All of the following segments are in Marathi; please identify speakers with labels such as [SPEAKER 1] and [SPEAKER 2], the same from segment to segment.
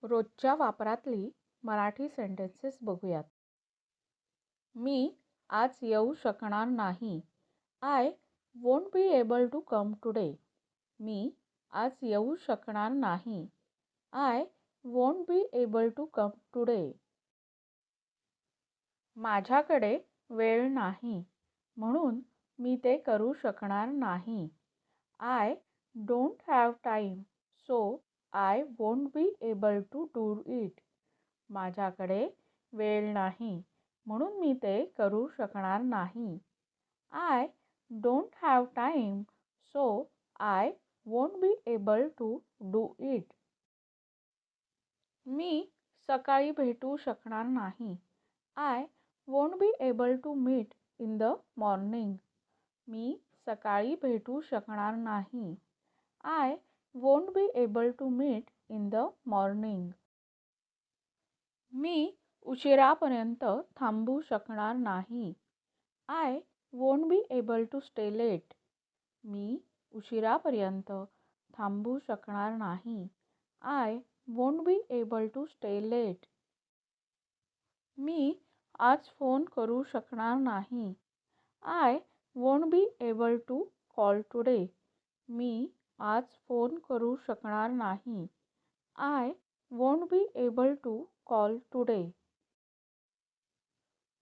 [SPEAKER 1] रोजच्या वापरातली मराठी सेंटेन्सेस बघूयात. मी आज येऊ शकणार नाही. I won't be able to come today. मी आज येऊ शकणार नाही. I won't be able to come today. माझ्याकडे वेळ नाही म्हणून मी ते करू शकणार नाही. I don't have time so I won't be able to do it. माझ्याकडे वेळ नाही म्हणून मी ते करू शकणार नाही. I don't have time so I won't be able to do it. मी सकाळी भेटू शकणार नाही. I won't be able to meet in the morning. मी सकाळी भेटू शकणार नाही. I won't be able to meet in the morning. मी उशिरापर्यंत थांबू शकणार नाही. I won't be able to stay late. मी उशिरापर्यंत थांबू शकणार नाही. I won't be able to stay late. मी आज फोन करू शकणार नाही. I won't be able to call today. मी आज फोन करू शकणार नाही. I won't be able to call today.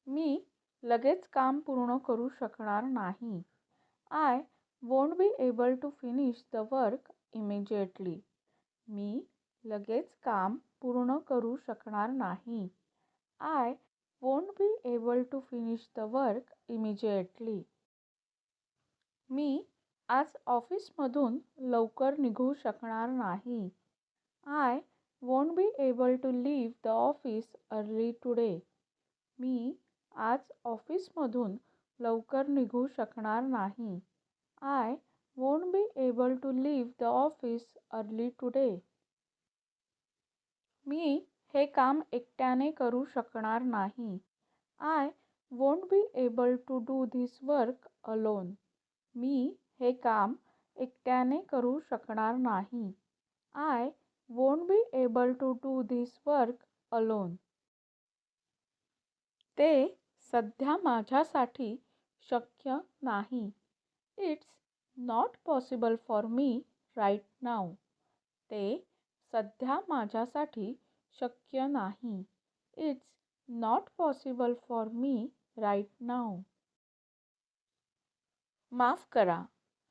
[SPEAKER 1] मी लगेच काम पूर्ण करू शकणार नाही. I won't be able to finish the work immediately. मी लगेच काम पूर्ण करू शकणार नाही. I won't be able to finish the work immediately. मी आज ऑफिसमधून लवकर निघू शकणार नाही. I won't be able to leave the office early today. मी आज ऑफिसमधून लवकर निघू शकणार नाही. I won't be able to leave the office early today. मी हे काम एकट्याने करू शकणार नाही. I won't be able to do this work alone. मी हे काम एकट्याने करू शकणार नाही. I won't be able to do this work alone. ते सध्या माझ्यासाठी शक्य नाही. It's not possible for me right now. ते सध्या माझ्यासाठी शक्य नाही. It's not possible for me right now. माफ करा,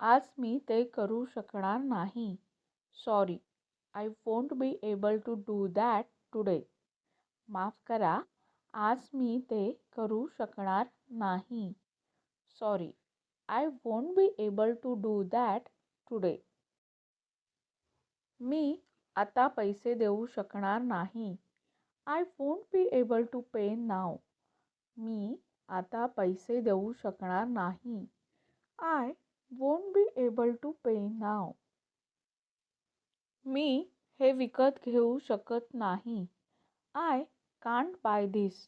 [SPEAKER 1] आज मी ते करू शकणार नाही. Sorry, I won't be able to do that today. माफ करा, आज मी ते करू शकणार नाही. Sorry, I won't be able to do that today. मी आता पैसे देऊ शकणार नाही. I won't be able to pay now. मी आता पैसे देऊ शकणार नाही. I won't be able to pay now. मी हे विकत घेऊ शकत नाही. I can't buy this.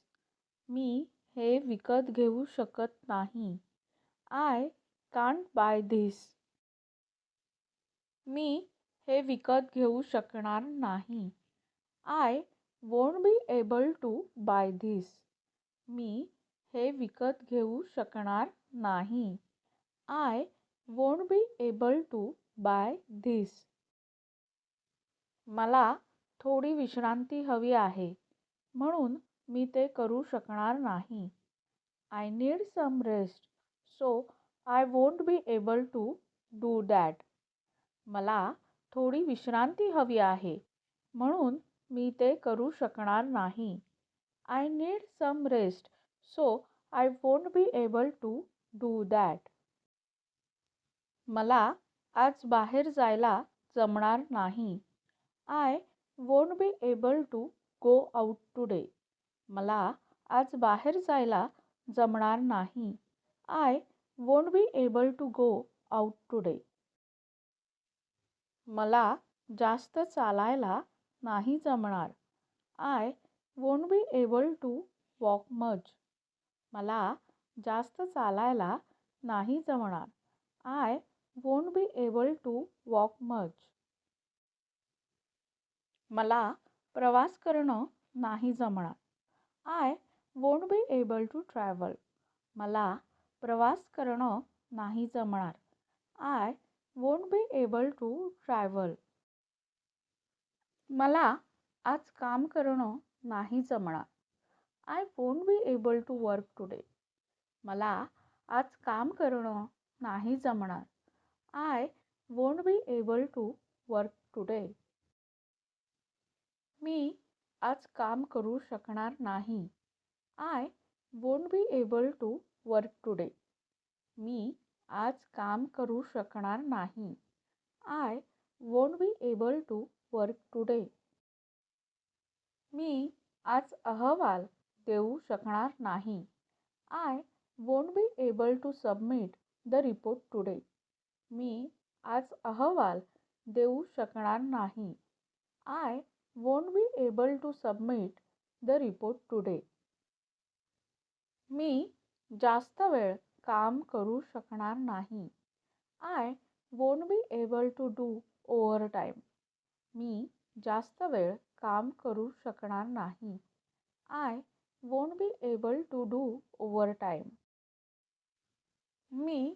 [SPEAKER 1] मी हे विकत घेऊ शकत नाही. I can't buy this. मी हे विकत घेऊ शकणार नाही. I won't be able to buy this. मी हे विकत घेऊ शकणार नाही. I won't be able to buy this. मला थोडी विश्रांती हवी आहे म्हणून मी ते करू शकणार नाही. I need some rest so I won't be able to do that. मला थोडी विश्रांती हवी आहे म्हणून मी ते करू शकणार नाही. I need some rest so I won't be able to do that. मला आज बाहेर जायला जमणार नाही. I won't be able to go out today. मला आज बाहेर जायला जमणार नाही. I won't be able to go out today. मला जास्त चालायला नाही जमणार. I won't be able to walk much. मला जास्त चालायला नाही जमणार. I won't be able to walk much. मला प्रवास करणं नाही जमणार. I won't be able to travel. मला प्रवास करणं नाही जमणार. I won't be able to travel. मला आज काम करणं नाही जमणार. I won't be able to work today. मला आज काम करणं नाही जमणार. I won't be able to work today. मी आज काम करू शकणार नाही. I won't be able to work today. मी आज काम करू शकणार नाही. I won't be able to work today. मी आज अहवाल देऊ शकणार नाही. I won't be able to submit the report today. मी आज अहवाल देऊ शकणार नाही. I won't be able to submit the report today. मी जास्त वेळ काम करू शकणार नाही. I won't be able to do overtime. मी जास्त वेळ काम करू शकणार नाही. I won't be able to do overtime. मी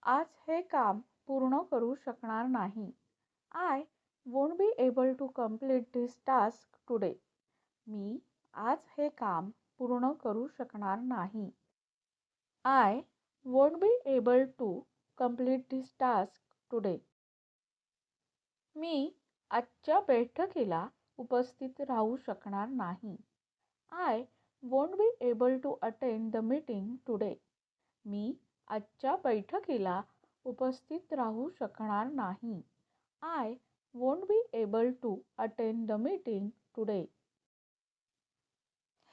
[SPEAKER 1] आज हे काम पूर्ण करू शकणार नाही. I won't be able to complete this task today. मी आज हे काम पूर्ण करू शकणार नाही. I won't be able to complete this task today. मी आजच्या बैठकीला उपस्थित राहू शकणार नाही. I won't be able to attend the meeting today. मी आजच्या बैठकीला उपस्थित राहू शकणार नाही. I won't be able to attend the meeting today.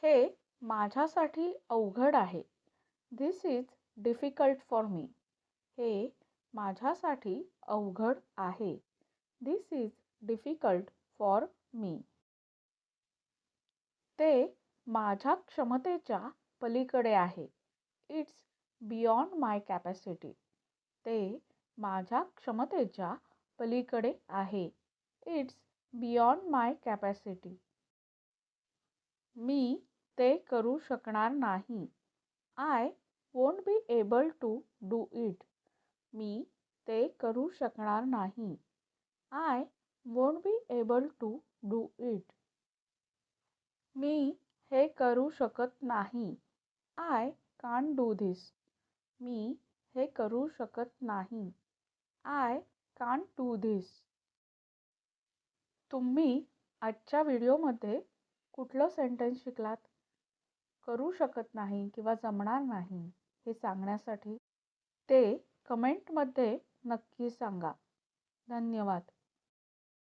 [SPEAKER 1] हे माझ्यासाठी अवघड आहे. This is difficult for me. हे माझ्यासाठी अवघड आहे. This is difficult for me. ते माझ्या क्षमतेच्या पलीकडे आहे. It's beyond my capacity. ते माझ्या क्षमतेच्या पलीकडे आहे. It's beyond my capacity. मी ते करू शकणार नाही. I won't be able to do it. मी ते करू शकणार नाही. I won't be able to do it. मी हे करू शकत नाही. I can't do this. मी हे करू शकत नाही. I can't do this. तुम्ही आजच्या व्हिडिओमध्ये कुठलं सेंटेन्स शिकलात? करू शकत नाही किंवा जमणार नाही हे सांगण्यासाठी ते कमेंटमध्ये नक्की सांगा. धन्यवाद.